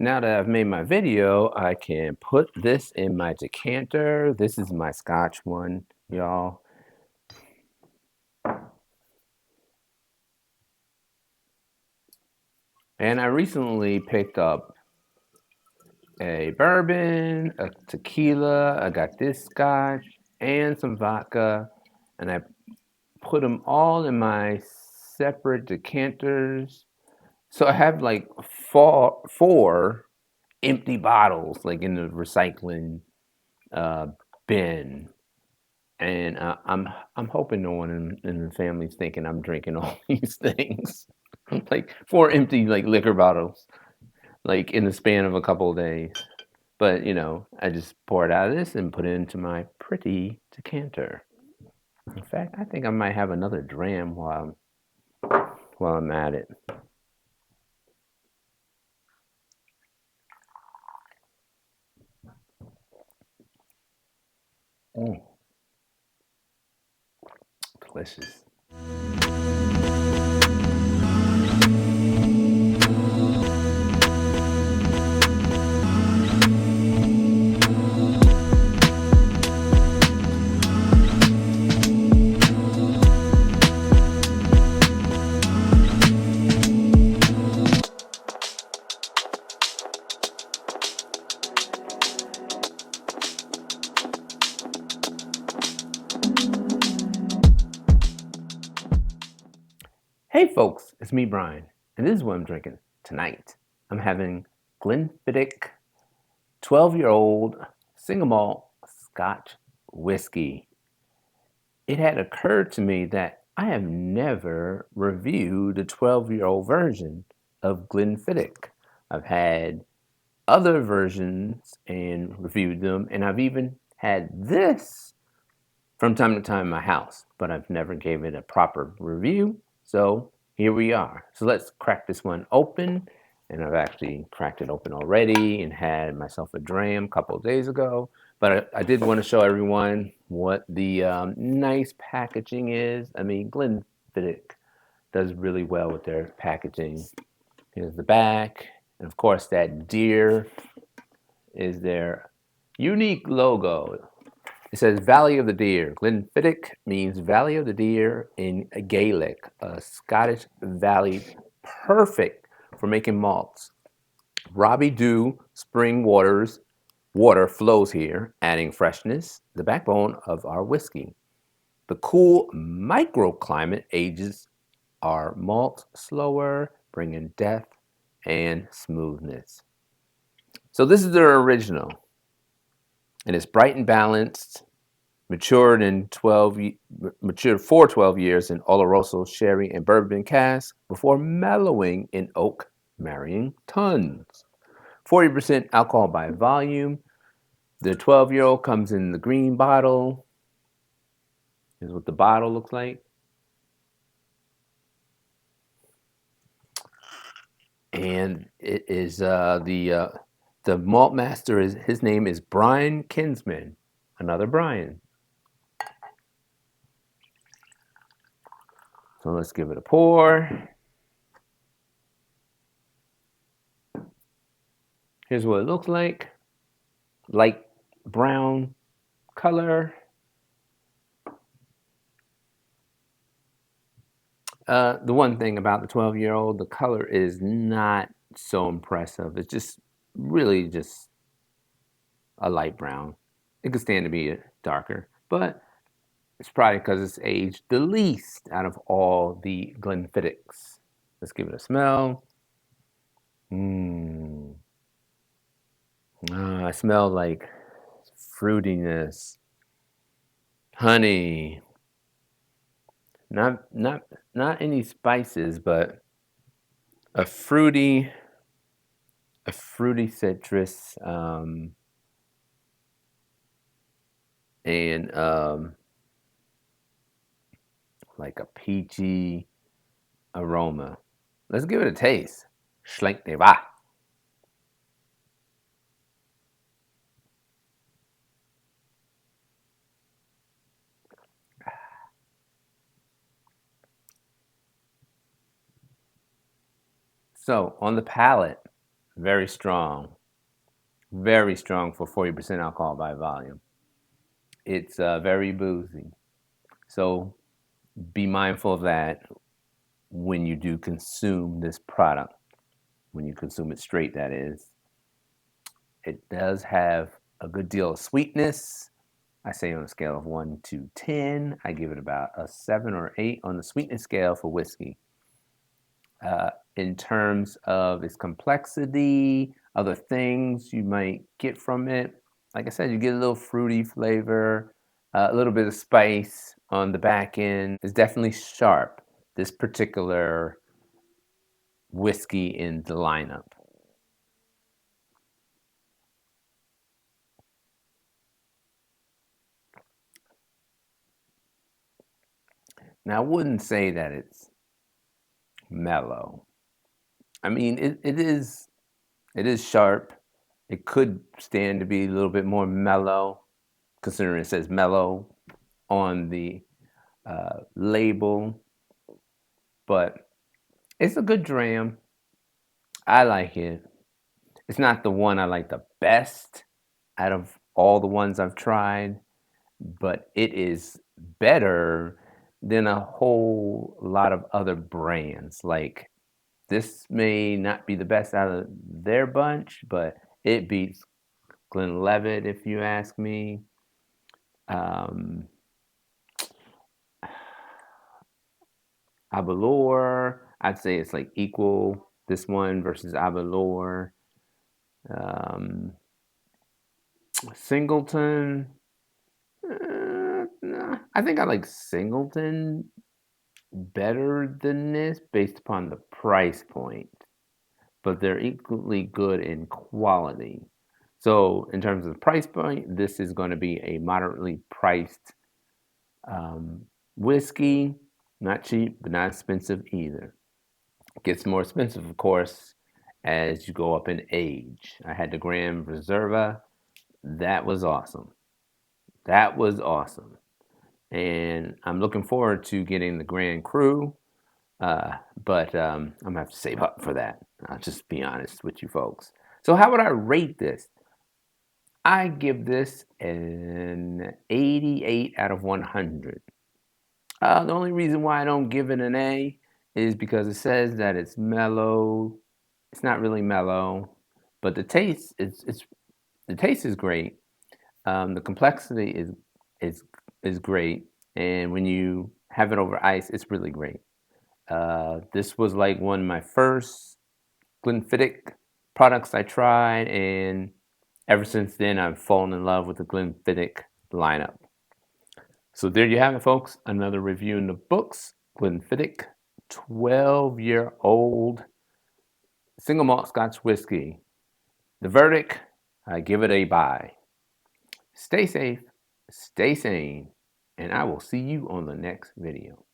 Now that I've made my video, I can put this in my decanter. This is my Scotch one, y'all. And I recently picked up a bourbon, a tequila, I got this Scotch, and some vodka, and I put them all in my separate decanters. So I have like four empty bottles, like in the recycling uh, bin. And I'm hoping no one in the family's thinking I'm drinking all these things, like four empty like liquor bottles, like in the span of a couple of days. But I just pour it out of this and put it into my pretty decanter. In fact, I think I might have another dram while I'm at it. Mm, delicious. Hey folks, it's me Brian, and this is what I'm drinking tonight. I'm having Glenfiddich 12-year-old single malt Scotch whiskey. It had occurred to me that I have never reviewed the 12-year-old version of Glenfiddich. I've had other versions and reviewed them, and I've even had this from time to time in my house, but I've never gave it a proper review. So here we are. So let's crack this one open. And I've actually cracked it open already and had myself a dram a couple of days ago. But I did want to show everyone what the nice packaging is. I mean, Glenfiddich does really well with their packaging. Here's the back. And of course, that deer is their unique logo. It says Valley of the Deer. Glenfiddich means Valley of the Deer in Gaelic, a Scottish valley perfect for making malts. Robbie Dew spring water flows here, adding freshness, the backbone of our whiskey. The cool microclimate ages our malt slower, bringing depth and smoothness. So this is their original, and it's bright and balanced, matured for 12 years in Oloroso sherry and bourbon casks before mellowing in oak, marrying tons. 40% alcohol by volume. The 12-year-old comes in the green bottle. Here's what the bottle looks like. And it is the malt master is his name is Brian Kinsman, another Brian. So let's give it a pour. Here's what it looks like. Light brown color. The one thing about the 12-year-old, the color is not so impressive. It's just really just a light brown. It could stand to be darker, but it's probably because it's aged the least out of all the Glenfiddichs. Let's give it a smell. Mmm. I smell like fruitiness, honey. Not any spices, but a fruity citrus, and like a peachy aroma. Let's give it a taste. Schlenk de va. So on the palate, very strong for 40% alcohol by volume. It's very boozy. So be mindful of that when you do consume this product, when you consume it straight, that is. It does have a good deal of sweetness. I say on a scale of 1 to 10, I give it about a 7 or 8 on the sweetness scale for whiskey. In terms of its complexity, other things you might get from it, like I said, you get a little fruity flavor, a little bit of spice on the back end. It's definitely sharp, this particular whiskey in the lineup. Now, I wouldn't say that it's mellow. I mean, it is sharp. It could stand to be a little bit more mellow, considering it says mellow on the label, but it's a good dram. I like it. It's not the one I like the best out of all the ones I've tried, but it is better than a whole lot of other brands. Like, this may not be the best out of their bunch, but it beats Glenlivet, if you ask me. Um, Abalore, I'd say it's like equal, this one versus Abalore. Um, Singleton, nah, I think I like Singleton better than this based upon the price point, but they're equally good in quality. So, in terms of the price point, this is going to be a moderately priced um, whiskey. Not cheap, but not expensive either. It gets more expensive, of course, as you go up in age. I had the Grand Reserva. That was awesome. That was awesome. And I'm looking forward to getting the Grand Cru, but I'm going to have to save up for that. I'll just be honest with you folks. So, how would I rate this? I give this an 88 out of 100. The only reason why I don't give it an A is because it says that it's mellow. It's not really mellow, but the taste is great. The complexity is is great, and when you have it over ice, it's really great. This was like one of my first Glenfiddich products I tried, and ever since then, I've fallen in love with the Glenfiddich lineup. So there you have it, folks. Another review in the books. Glenfiddich, 12-year-old single malt Scotch whiskey. The verdict, I give it a buy. Stay safe, stay sane, and I will see you on the next video.